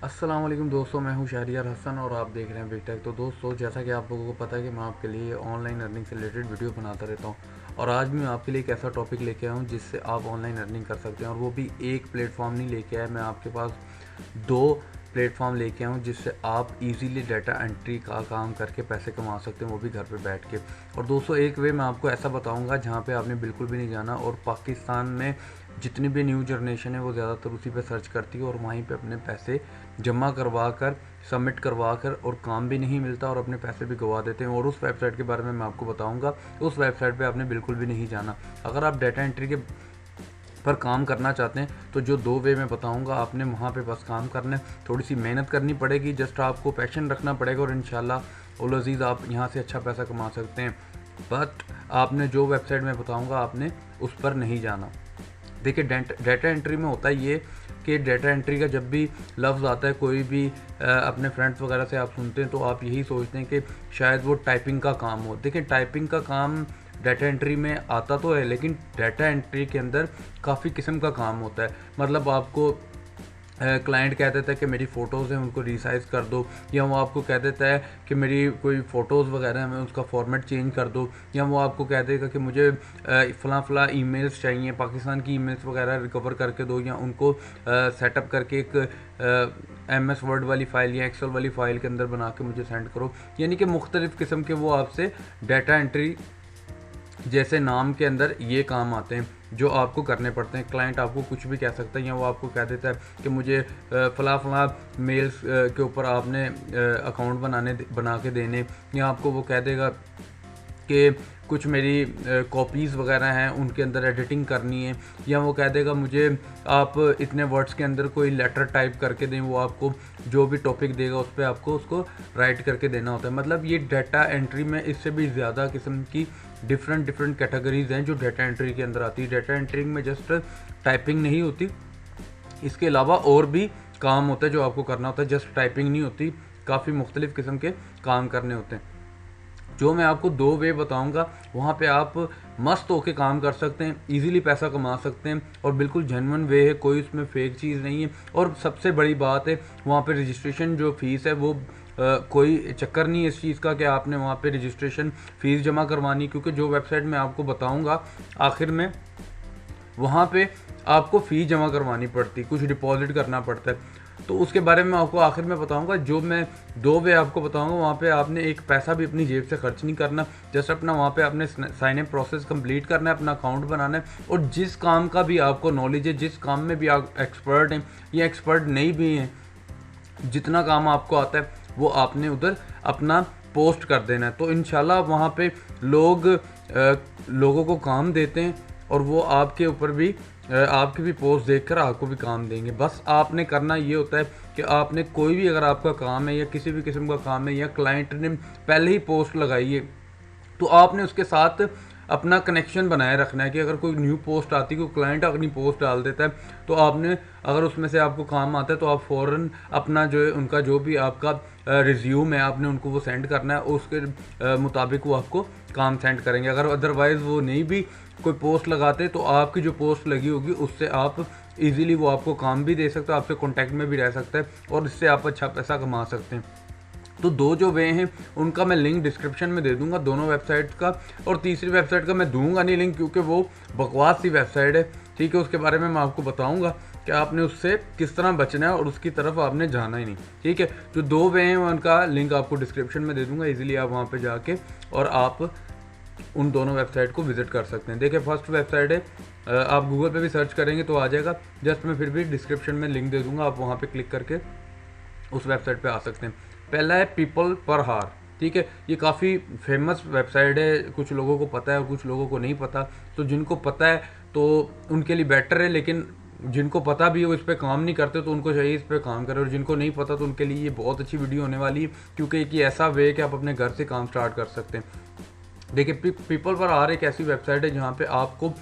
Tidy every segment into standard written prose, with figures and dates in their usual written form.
अस्सलाम वालेकुम दोस्तों, मैं हूं शहरियार हसन और आप देख रहे हैं बिग टेक। तो दोस्तों, जैसा कि आप लोगों को पता है कि मैं आपके लिए ऑनलाइन अर्निंग से रिलेटेड वीडियो बनाता रहता हूं और आज भी मैं आपके लिए एक ऐसा टॉपिक लेके आया हूं जिससे आप ऑनलाइन अर्निंग कर सकते हैं। और वो भी एक प्लेटफॉर्म नहीं लेके आया, मैं आपके पास दो प्लेटफॉर्म लेके आया हूँ जिससे आप इजीली डाटा एंट्री का काम करके पैसे कमा सकते हैं, वो भी घर पे बैठ के। और दोस्तों, एक वे मैं आपको ऐसा बताऊंगा जहाँ पे आपने बिल्कुल भी नहीं जाना। और पाकिस्तान में जितनी भी न्यू जनरेशन है वो ज़्यादातर उसी पे सर्च करती है और वहीं पे अपने पैसे जमा करवा कर, सबमिट करवा कर, और काम भी नहीं मिलता और अपने पैसे भी गवा देते हैं। और उस वेबसाइट के बारे में मैं आपको बताऊंगा। उस वेबसाइट पे आपने बिल्कुल भी नहीं जाना। अगर आप डाटा एंट्री के पर काम करना चाहते हैं तो जो दो वे मैं बताऊंगा, आपने वहाँ पे बस काम करना है। थोड़ी सी मेहनत करनी पड़ेगी, जस्ट आपको पैशन रखना पड़ेगा और इंशाल्लाह उल अज़ीज़ आप यहाँ से अच्छा पैसा कमा सकते हैं। बट आपने जो वेबसाइट मैं बताऊंगा आपने उस पर नहीं जाना। देखिए, डाटा एंट्री में होता है ये कि डाटा एंट्री का जब भी लफ्ज़ आता है, कोई भी अपने फ्रेंड्स वगैरह से आप सुनते हैं तो आप यही सोचते हैं कि शायद वो टाइपिंग का काम हो। देखिए, टाइपिंग का काम डाटा एंट्री में आता तो है, लेकिन डाटा एंट्री के अंदर काफ़ी किस्म का काम होता है। मतलब आपको क्लाइंट कह देता है कि मेरी फ़ोटोज़ हैं उनको रीसाइज़ कर दो, या वो आपको कह देता है कि मेरी कोई फ़ोटोज़ वगैरह हैं उसका फॉर्मेट चेंज कर दो, या वो आपको कह देगा कि मुझे फ़लाँ ईमेल्स चाहिए, पाकिस्तान की ईमेल्स वगैरह रिकवर करके दो, या उनको सेटअप करके एक MS वर्ड वाली फ़ाइल या एक्सेल वाली फ़ाइल के अंदर बना के मुझे सेंड करो। यानी कि मुख्तलिफ़ किस्म के वो आपसे डाटा एंट्री जैसे नाम के अंदर ये काम आते हैं जो आपको करने पड़ते हैं। क्लाइंट आपको कुछ भी कह सकता है, या वो आपको कह देता है कि मुझे फ़लाँ मेल्स के ऊपर आपने अकाउंट बना के देने, या आपको वो कह देगा कि कुछ मेरी कॉपीज़ वगैरह हैं उनके अंदर एडिटिंग करनी है, या वो कह देगा मुझे आप इतने वर्ड्स के अंदर कोई लेटर टाइप करके दें। वो आपको जो भी टॉपिक देगा उस पर आपको उसको राइट करके देना होता है। मतलब ये डाटा एंट्री में इससे भी ज़्यादा किस्म की डिफरेंट कैटेगरीज़ हैं जो डाटा एंट्री के अंदर आती है। डाटा एंट्री में जस्ट टाइपिंग नहीं होती, इसके अलावा और भी काम होता है जो आपको करना होता है। जस्ट टाइपिंग नहीं होती, काफ़ी मुख्तलिफ़ किस्म के काम करने होते हैं। जो मैं आपको दो वे बताऊंगा वहाँ पे आप मस्त होके काम कर सकते हैं, इजीली पैसा कमा सकते हैं, और बिल्कुल जेन्युइन वे है, कोई उसमें फेक चीज़ नहीं है। और सबसे बड़ी बात है, वहाँ पे रजिस्ट्रेशन जो फ़ीस है वो कोई चक्कर नहीं है इस चीज़ का कि आपने वहाँ पे रजिस्ट्रेशन फ़ीस जमा करवानी, क्योंकि जो वेबसाइट मैं आपको बताऊँगा आखिर में वहाँ पे आपको फ़ीस जमा करवानी पड़ती, कुछ डिपॉजिट करना पड़ता है। तो उसके बारे में आपको आखिर में बताऊंगा। जो मैं दो वे आपको बताऊंगा वहाँ पे आपने एक पैसा भी अपनी जेब से खर्च नहीं करना, जस्ट अपना वहाँ पे आपने साइन अप प्रोसेस कंप्लीट करना है, अपना अकाउंट बनाना है, और जिस काम का भी आपको नॉलेज है, जिस काम में भी आप एक्सपर्ट हैं या एक्सपर्ट नहीं भी हैं, जितना काम आपको आता है वो आपने उधर अपना पोस्ट कर देना है। तो इंशाल्लाह वहाँ पे लोगों को काम देते हैं और वो आपके ऊपर भी आपकी भी पोस्ट देखकर आपको भी काम देंगे। बस आपने करना ये होता है कि आपने कोई भी, अगर आपका काम है या किसी भी किस्म का काम है, या क्लाइंट ने पहले ही पोस्ट लगाई है, तो आपने उसके साथ अपना कनेक्शन बनाए रखना है कि अगर कोई न्यू पोस्ट आती है, कोई क्लाइंट अपनी पोस्ट डाल देता है, तो आपने, अगर उसमें से आपको काम आता है तो आप फ़ौरन अपना जो है उनका जो भी आपका रिज्यूम है आपने उनको वो सेंड करना है, उसके मुताबिक वो आपको काम सेंड करेंगे। अगर अदरवाइज़ वो नहीं भी कोई पोस्ट लगाते तो आपकी जो पोस्ट लगी होगी उससे आप इजीली वो आपको काम भी दे सकते हो, आपसे कांटेक्ट में भी रह सकता है, और इससे आप अच्छा पैसा कमा सकते हैं। तो दो जो वे हैं उनका मैं लिंक डिस्क्रिप्शन में दे दूंगा, दोनों वेबसाइट का। और तीसरी वेबसाइट का मैं दूंगा नहीं लिंक, क्योंकि वो बकवास सी वेबसाइट है, ठीक है। उसके बारे में मैं आपको बताऊंगा कि आपने उससे किस तरह बचना है और उसकी तरफ आपने जाना ही नहीं, ठीक है। जो दो वे हैं उनका लिंक आपको डिस्क्रिप्शन में दे दूंगा, ईजिली आप वहाँ पर जाके और आप उन दोनों वेबसाइट को विजिट कर सकते हैं। देखिए, फर्स्ट वेबसाइट है, आप गूगल पे भी सर्च करेंगे तो आ जाएगा, जस्ट मैं फिर भी डिस्क्रिप्शन में लिंक दे दूंगा, आप वहाँ पे क्लिक करके उस वेबसाइट पे आ सकते हैं। पहला है पीपल पर हार, ठीक है। ये काफ़ी फेमस वेबसाइट है, कुछ लोगों को पता है और कुछ लोगों को नहीं पता। तो जिनको पता है तो उनके लिए बेटर है, लेकिन जिनको पता भी है वो इस पर काम नहीं करते तो उनको चाहिए इस पर काम करें। और जिनको नहीं पता तो उनके लिए ये बहुत अच्छी वीडियो होने वाली है, क्योंकि एक ऐसा वे है कि आप अपने घर से काम स्टार्ट कर सकते हैं। देखिए, पीपल पर आर एक ऐसी वेबसाइट है जहाँ पे आपको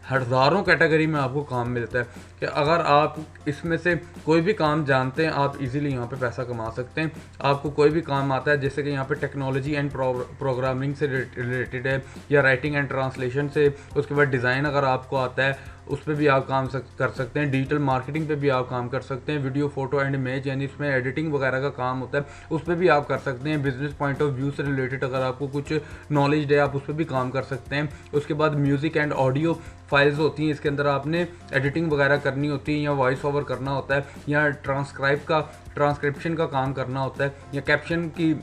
हज़ारों कैटेगरी में आपको काम मिलता है कि अगर आप इसमें से कोई भी काम जानते हैं आप इजीली यहाँ पे पैसा कमा सकते हैं। आपको कोई भी काम आता है, जैसे कि यहाँ पे टेक्नोलॉजी एंड प्रोग्रामिंग से रिलेटेड है, या राइटिंग एंड ट्रांसलेशन से, उसके बाद डिज़ाइन अगर आपको आता है, उस पर भी आप काम कर सकते हैं। डिजिटल मार्केटिंग पे भी आप काम कर सकते हैं। वीडियो, फोटो एंड इमेज यानी इसमें एडिटिंग वगैरह का काम होता है, उस पर भी आप कर सकते हैं। बिजनेस पॉइंट ऑफ व्यू से रिलेटेड अगर आपको कुछ नॉलेज है आप उस पर भी काम कर सकते हैं। उसके बाद म्यूज़िक एंड ऑडियो फाइल्स होती हैं, इसके अंदर आपने एडिटिंग वगैरह करनी होती है या वॉइस ओवर करना होता है या ट्रांसक्रिप्शन का काम करना होता है या कैप्शन की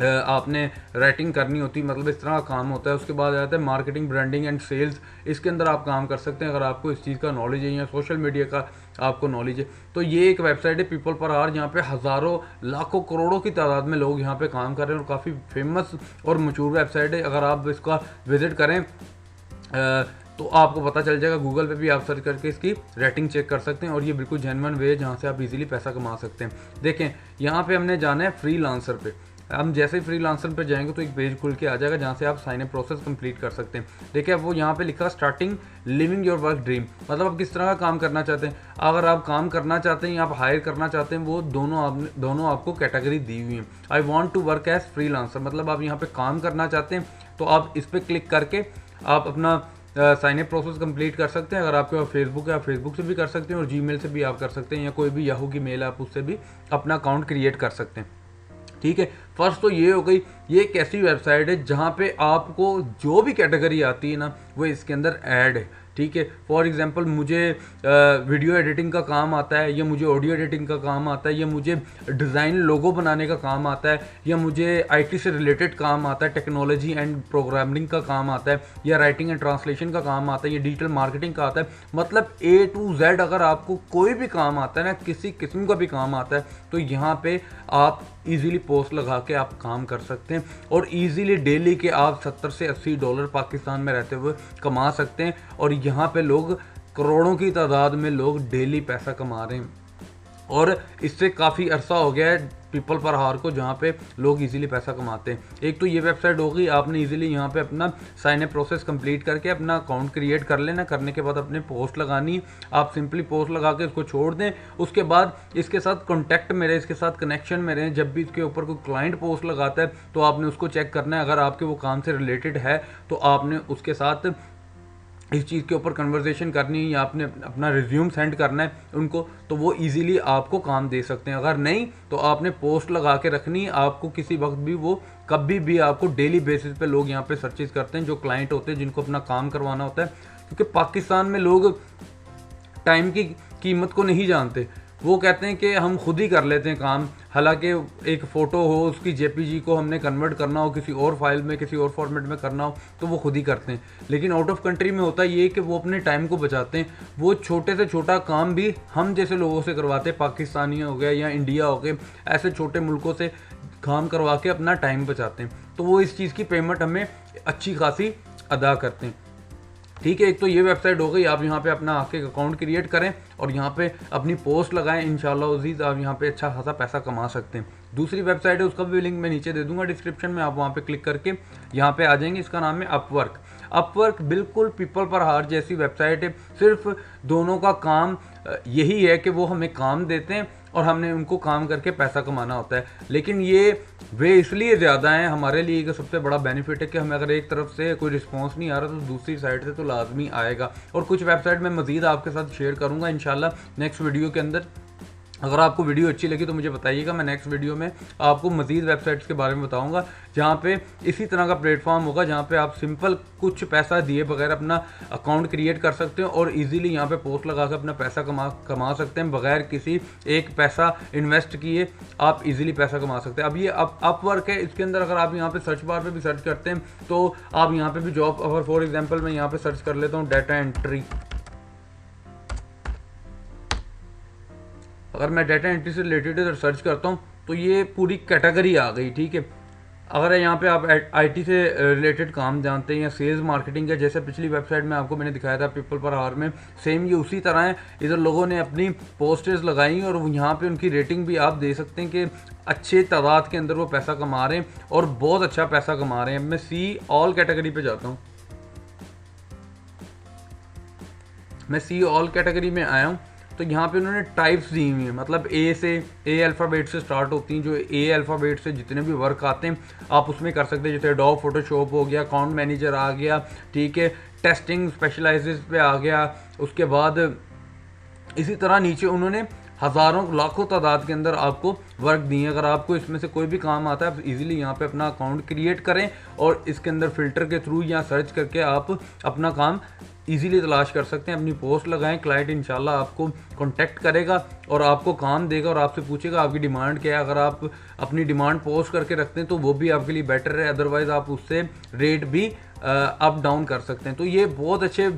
आपने राइटिंग करनी होती है, मतलब इस तरह का काम होता है। उसके बाद आता है मार्केटिंग, ब्रांडिंग एंड सेल्स, इसके अंदर आप काम कर सकते हैं अगर आपको इस चीज़ का नॉलेज है या सोशल मीडिया का आपको नॉलेज है। तो ये एक वेबसाइट है पीपल पर आवर, जहाँ पे हज़ारों, लाखों, करोड़ों की तादाद में लोग यहाँ पे काम कर रहे हैं और काफ़ी फेमस और मशहूर वेबसाइट है। अगर आप इसका विज़िट करें तो आपको पता चल जाएगा, गूगल पे भी आप सर्च करके इसकी रेटिंग चेक कर सकते हैं और ये बिल्कुल जेन्युइन वे है जहाँ से आप इजीली पैसा कमा सकते हैं। देखें यहाँ पे हमने जाना है फ्रीलांसर पे। हम जैसे ही फ्रीलांसर पे जाएंगे तो एक पेज खुल के आ जाएगा जहाँ से आप साइन अप प्रोसेस कंप्लीट कर सकते हैं। देखिए अब वो यहाँ पे लिखा starting living your work dream, मतलब आप किस तरह का काम करना चाहते हैं। अगर आप काम करना चाहते हैं या आप हायर करना चाहते हैं, वो दोनों आपको कैटेगरी दी हुई है। I want to work as freelancer, मतलब आप यहाँ पे काम करना चाहते हैं तो आप इस पर क्लिक करके आप अपना साइन अप प्रोसेस कंप्लीट कर सकते हैं। अगर आपके पास फेसबुक है आप फेसबुक से भी कर सकते हैं और जीमेल से भी आप कर सकते हैं या कोई भी याहू की मेल है आप उससे भी अपना अकाउंट क्रिएट कर सकते हैं। ठीक है, फर्स्ट तो ये हो गई, ये एक ऐसी वेबसाइट है जहाँ पे आपको जो भी कैटेगरी आती है ना वो इसके अंदर ऐड है। ठीक है, फॉर एग्जांपल मुझे वीडियो एडिटिंग का काम आता है या मुझे ऑडियो एडिटिंग का काम आता है या मुझे डिज़ाइन लोगो बनाने का काम आता है या मुझे आईटी से रिलेटेड काम आता है, टेक्नोलॉजी एंड प्रोग्रामिंग का काम आता है या राइटिंग एंड ट्रांसलेशन का काम आता है या डिजिटल मार्केटिंग का आता है। मतलब A to Z अगर आपको कोई भी काम आता है ना, किसी किस्म का भी काम आता है, तो यहाँ पे आप इजीली पोस्ट लगा के आप काम कर सकते हैं और इजीली डेली के आप 70 से 80 डॉलर पाकिस्तान में रहते हुए कमा सकते हैं। और यहाँ पे लोग करोड़ों की तादाद में लोग डेली पैसा कमा रहे हैं और इससे काफ़ी अरसा हो गया है पीपल पर हार को, जहाँ पे लोग इजीली पैसा कमाते हैं। एक तो ये वेबसाइट होगी, आपने इजीली यहाँ पे अपना साइन अप प्रोसेस कंप्लीट करके अपना अकाउंट क्रिएट कर लेना। करने के बाद अपने पोस्ट लगानी, आप सिंपली पोस्ट लगा के इसको छोड़ दें। उसके बाद इसके साथ कॉन्टैक्ट में रहे, इसके साथ कनेक्शन में रहे। जब भी इसके ऊपर कोई क्लाइंट पोस्ट लगाता है तो आपने उसको चेक करना है, अगर आपके वो काम से रिलेटेड है तो आपने उसके साथ इस चीज़ के ऊपर कन्वर्सेशन करनी है या आपने अपना रिज्यूम सेंड करना है उनको, तो वो इजीली आपको काम दे सकते हैं। अगर नहीं तो आपने पोस्ट लगा के रखनी है, आपको किसी वक्त भी वो कभी भी आपको डेली बेसिस पे लोग यहाँ पे सर्चेज करते हैं जो क्लाइंट होते हैं जिनको अपना काम करवाना होता है। क्योंकि पाकिस्तान में लोग टाइम की कीमत को नहीं जानते, वो कहते हैं कि हम खुद ही कर लेते हैं काम। हालांकि एक फ़ोटो हो उसकी जेपीजी को हमने कन्वर्ट करना हो किसी और फाइल में, किसी और फॉर्मेट में करना हो तो वो खुद ही करते हैं। लेकिन आउट ऑफ कंट्री में होता ये कि वो अपने टाइम को बचाते हैं, वो छोटे से छोटा काम भी हम जैसे लोगों से करवाते हैं, पाकिस्तानी हो गया या इंडिया हो गए, ऐसे छोटे मुल्कों से काम करवा के अपना टाइम बचाते हैं। तो वो इस चीज़ की पेमेंट हमें अच्छी खासी अदा करते हैं। ठीक है, एक तो ये वेबसाइट हो गई, आप यहाँ पे अपना आके अकाउंट क्रिएट करें और यहाँ पे अपनी पोस्ट लगाएं, इंशाल्लाह अज़ीज़ आप यहाँ पे अच्छा खासा पैसा कमा सकते हैं। दूसरी वेबसाइट है, उसका भी लिंक मैं नीचे दे दूंगा डिस्क्रिप्शन में, आप वहाँ पे क्लिक करके यहाँ पे आ जाएंगे। इसका नाम है अपवर्क। अपवर्क बिल्कुल पीपल पर हार जैसी वेबसाइट है, सिर्फ दोनों का काम यही है कि वो हमें काम देते हैं और हमने उनको काम करके पैसा कमाना होता है। लेकिन ये वे इसलिए ज़्यादा हैं हमारे लिए कि सबसे बड़ा बेनिफिट है कि हमें अगर एक तरफ से कोई रिस्पांस नहीं आ रहा तो दूसरी साइड से तो लाजमी आएगा। और कुछ वेबसाइट मैं मज़ीद आपके साथ शेयर करूँगा इंशाल्लाह नेक्स्ट वीडियो के अंदर। अगर आपको वीडियो अच्छी लगी तो मुझे बताइएगा, मैं नेक्स्ट वीडियो में आपको मज़ीद वेबसाइट्स के बारे में बताऊंगा जहाँ पे इसी तरह का प्लेटफॉर्म होगा जहाँ पे आप सिंपल कुछ पैसा दिए बगैर अपना अकाउंट क्रिएट कर सकते हैं और इजीली यहाँ पे पोस्ट लगा कर अपना पैसा कमा सकते हैं। बगैर किसी एक पैसा इन्वेस्ट किए आप इजीली पैसा कमा सकते हैं। अब ये अपवर्क है, इसके अंदर अगर आप यहाँ पे सर्च बार पर भी सर्च करते हैं तो आप यहाँ पर भी जॉब, अगर फॉर एग्जाम्पल मैं यहाँ पर सर्च कर लेता हूँ डाटा एंट्री, अगर मैं डाटा एंट्री से रिलेटेड सर्च करता हूँ तो ये पूरी कैटेगरी आ गई। ठीक है, अगर यहाँ पे आप आईटी से रिलेटेड काम जानते हैं या सेल्स मार्केटिंग है, जैसे पिछली वेबसाइट में आपको मैंने दिखाया था पीपल पर आवर में, सेम ये उसी तरह है। इधर लोगों ने अपनी पोस्टर्स लगाई और यहाँ पे उनकी रेटिंग भी आप दे सकते हैं कि अच्छे तादाद के अंदर वो पैसा कमा रहे हैं और बहुत अच्छा पैसा कमा रहे हैं। मैं सी ऑल कैटेगरी पे जाता हूँ, मैं सी ऑल कैटेगरी में आया हूँ तो यहाँ पे उन्होंने टाइप्स दी हुई हैं, मतलब ए अल्फ़ाबेट से स्टार्ट होती हैं। जो ए अल्फ़ाबेट से जितने भी वर्क आते हैं आप उसमें कर सकते हैं, जैसे एडोब फोटोशॉप हो गया, अकाउंट मैनेजर आ गया, ठीक है, टेस्टिंग स्पेशलाइजेस पे आ गया। उसके बाद इसी तरह नीचे उन्होंने हज़ारों लाखों तादाद के अंदर आपको वर्क दिए। अगर आपको इसमें से कोई भी काम आता है, आप इजीली यहाँ पे अपना अकाउंट क्रिएट करें और इसके अंदर फ़िल्टर के थ्रू या सर्च करके आप अपना काम इजीली तलाश कर सकते हैं। अपनी पोस्ट लगाएं, क्लाइंट इंशाल्लाह आपको कांटेक्ट करेगा और आपको काम देगा और आपसे पूछेगा आपकी डिमांड क्या है। अगर आप अपनी डिमांड पोस्ट करके रखते हैं तो वो भी आपके लिए बेटर है, अदरवाइज़ आप उससे रेट भी अप डाउन कर सकते हैं। तो ये बहुत अच्छे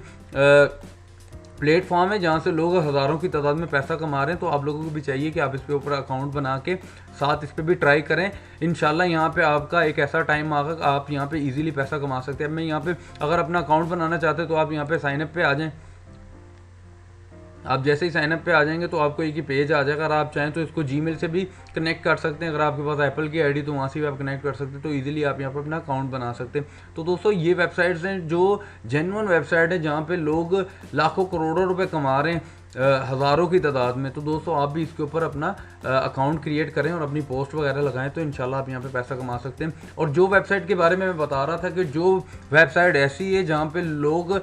प्लेटफॉर्म है जहाँ से लोग हज़ारों की तादाद में पैसा कमा रहे हैं। तो आप लोगों को भी चाहिए कि आप इस पे ऊपर अकाउंट बना के साथ इस पे भी ट्राई करें। इंशाल्लाह यहाँ पे आपका एक ऐसा टाइम आएगा आप यहाँ पे इजीली पैसा कमा सकते हैं। मैं यहाँ पे अगर अपना अकाउंट बनाना चाहते हैं तो आप यहाँ पे साइन अप पे आ जाएं। आप जैसे ही साइनअप पे आ जाएंगे तो आपको एक ही पेज आ जाएगा। अगर आप चाहें तो इसको जीमेल से भी कनेक्ट कर सकते हैं। अगर आपके पास एप्पल की आईडी तो वहाँ से भी आप कनेक्ट कर सकते हैं। तो इजीली आप यहाँ पर अपना अकाउंट बना सकते हैं। तो दोस्तों ये वेबसाइट्स हैं जो जेन्युइन वेबसाइट है जहाँ पे लोग लाखों करोड़ों रुपए कमा रहे हैं हज़ारों की तादाद में। तो दोस्तों आप भी इसके ऊपर अपना अकाउंट क्रिएट करें और अपनी पोस्ट वगैरह लगाएं तो इंशाल्लाह आप यहाँ पे पैसा कमा सकते हैं। और जो वेबसाइट के बारे में मैं बता रहा था कि जो वेबसाइट ऐसी है जहाँ पे लोग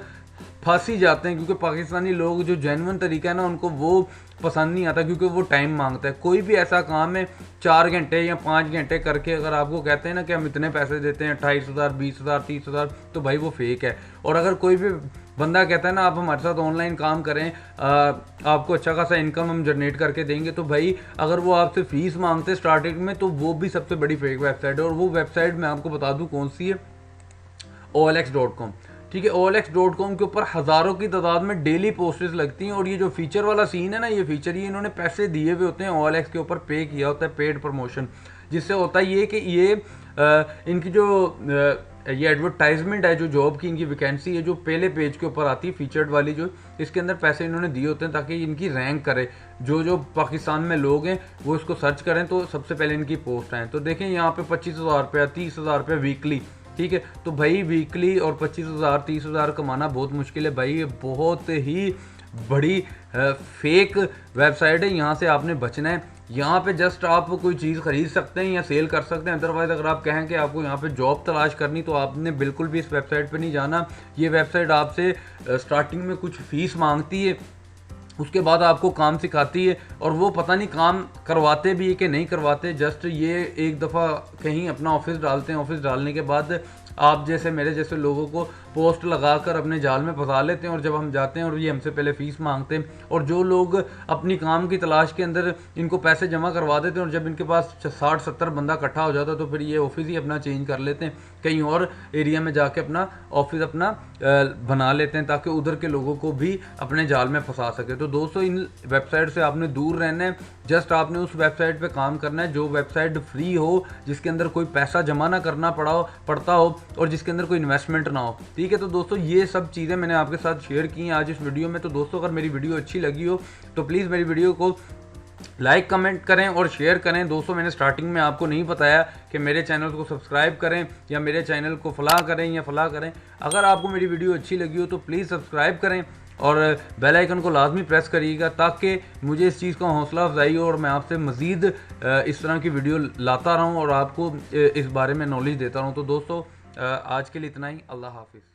फंस ही जाते हैं, क्योंकि पाकिस्तानी लोग जो जेन्युइन तरीका है ना उनको वो पसंद नहीं आता, क्योंकि वो टाइम मांगता है। कोई भी ऐसा काम है 4 घंटे या 5 घंटे करके अगर आपको कहते हैं ना कि हम इतने पैसे देते हैं 28,000 20,000 30,000, तो भाई वो फेक है। और अगर कोई भी बंदा कहता है ना आप हमारे साथ ऑनलाइन काम करें, आपको अच्छा खासा इनकम हम जनरेट करके देंगे, तो भाई अगर वो आपसे फीस मांगते हैं स्टार्टिंग में तो वो भी सबसे बड़ी फेक वेबसाइट है। और वो वेबसाइट मैं आपको बता दूँ कौन सी है, OLX.com। ठीक है, OLX.com के ऊपर हज़ारों की तादाद में डेली पोस्टेस लगती हैं। और ये जो फीचर वाला सीन है ना, ये फीचर ये इन्होंने पैसे दिए हुए होते हैं, OLX के ऊपर पे किया होता है पेड प्रमोशन, जिससे होता है ये कि ये इनकी जो ये एडवर्टाइजमेंट है, जो जॉब की इनकी वैकेंसी है जो पहले पेज के ऊपर आती है फीचर्ड वाली, जो इसके अंदर पैसे इन्होंने दिए होते हैं ताकि इनकी रैंक करे। जो पाकिस्तान में लोग हैं वो इसको सर्च करें तो सबसे पहले इनकी पोस्ट आएँ। तो देखें यहाँ पे 25,000 रुपया 30,000 रुपया वीकली। ठीक है, तो भाई वीकली और 25,000 30,000 कमाना बहुत मुश्किल है भाई। ये बहुत ही बड़ी फेक वेबसाइट है, यहाँ से आपने बचना है। यहाँ पे जस्ट आप कोई चीज़ खरीद सकते हैं या सेल कर सकते हैं। अदरवाइज़ अगर आप कहें कि आपको यहाँ पे जॉब तलाश करनी तो आपने बिल्कुल भी इस वेबसाइट पे नहीं जाना। ये वेबसाइट आपसे स्टार्टिंग में कुछ फ़ीस मांगती है, उसके बाद आपको काम सिखाती है और वो पता नहीं काम करवाते भी है कि नहीं करवाते। जस्ट ये एक दफ़ा कहीं अपना ऑफिस डालते हैं, ऑफिस डालने के बाद आप जैसे मेरे जैसे लोगों को पोस्ट लगाकर अपने जाल में फंसा लेते हैं और जब हम जाते हैं और ये हमसे पहले फ़ीस मांगते हैं। और जो लोग अपनी काम की तलाश के अंदर इनको पैसे जमा करवा देते हैं और जब इनके पास 60-70 बंदा इकट्ठा हो जाता है तो फिर ये ऑफिस ही अपना चेंज कर लेते हैं, कहीं और एरिया में जाके अपना ऑफिस अपना बना लेते हैं ताकि उधर के लोगों को भी अपने जाल में फंसा सके। तो दोस्तों इन वेबसाइट से आपने दूर रहना है। जस्ट आपने उस वेबसाइट पे काम करना है जो वेबसाइट फ्री हो, जिसके अंदर कोई पैसा जमा ना करना पड़ता हो और जिसके अंदर कोई इन्वेस्टमेंट ना हो। ठीक है, तो दोस्तों ये सब चीज़ें मैंने आपके साथ शेयर की हैं आज इस वीडियो में। तो दोस्तों अगर मेरी वीडियो अच्छी लगी हो तो प्लीज़ मेरी वीडियो को लाइक कमेंट करें और शेयर करें। दोस्तों मैंने स्टार्टिंग में आपको नहीं बताया कि मेरे चैनल को सब्सक्राइब करें या मेरे चैनल को फलाह करें या फलाह करें। अगर आपको मेरी वीडियो अच्छी लगी हो तो प्लीज़ सब्सक्राइब करें और बेल आइकन को लाजमी प्रेस करिएगा ताकि मुझे इस चीज़ का हौसला अफजाई हो और मैं आपसे मज़ीद इस तरह की वीडियो लाता रहूं और आपको इस बारे में नॉलेज देता रहूं। तो दोस्तों आज के लिए इतना ही। अल्लाह हाफिज़।